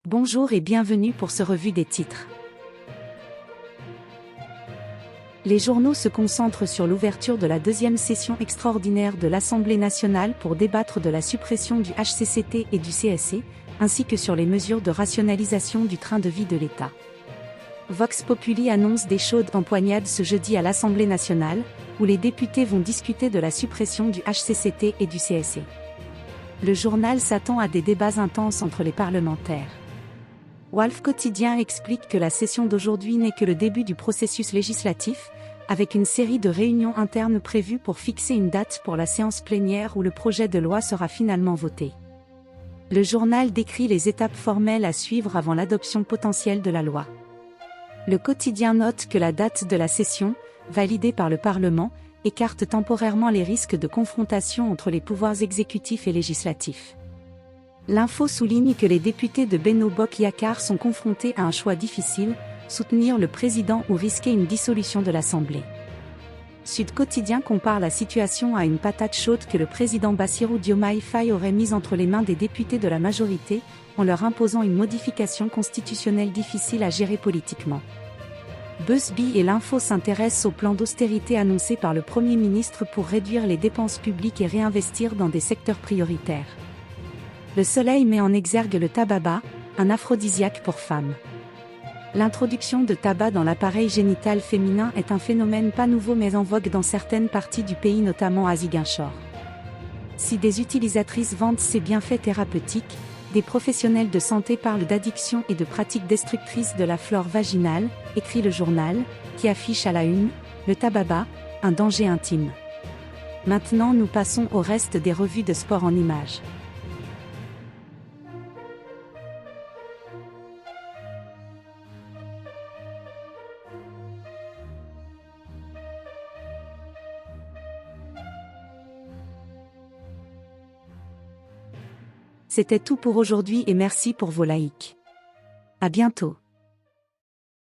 Bonjour et bienvenue pour ce revue des titres. Les journaux se concentrent sur l'ouverture de la deuxième session extraordinaire de l'Assemblée nationale pour débattre de la suppression du HCCT et du CSC, ainsi que sur les mesures de rationalisation du train de vie de l'État. Vox Populi annonce des chaudes empoignades ce jeudi à l'Assemblée nationale, où les députés vont discuter de la suppression du HCCT et du CSC. Le journal s'attend à des débats intenses entre les parlementaires. Walf Quotidien explique que la session d'aujourd'hui n'est que le début du processus législatif, avec une série de réunions internes prévues pour fixer une date pour la séance plénière où le projet de loi sera finalement voté. Le journal décrit les étapes formelles à suivre avant l'adoption potentielle de la loi. Le quotidien note que la date de la session, validée par le Parlement, écarte temporairement les risques de confrontation entre les pouvoirs exécutifs et législatifs. L'info souligne que les députés de Benno Bokk Yakaar sont confrontés à un choix difficile, soutenir le président ou risquer une dissolution de l'Assemblée. Sud Quotidien compare la situation à une patate chaude que le président Bassirou Diomaye Faye aurait mise entre les mains des députés de la majorité, en leur imposant une modification constitutionnelle difficile à gérer politiquement. Busby et l'Info s'intéressent au plan d'austérité annoncé par le Premier ministre pour réduire les dépenses publiques et réinvestir dans des secteurs prioritaires. Le Soleil met en exergue le tababa, un aphrodisiaque pour femmes. L'introduction de tabac dans l'appareil génital féminin est un phénomène pas nouveau mais en vogue dans certaines parties du pays, notamment à Ziguinchor. Si des utilisatrices vantent ses bienfaits thérapeutiques, des professionnels de santé parlent d'addiction et de pratiques destructrices de la flore vaginale, écrit le journal, qui affiche à la une, le tababa, un danger intime. Maintenant nous passons au reste des revues de sport en images. C'était tout pour aujourd'hui et merci pour vos likes. À bientôt.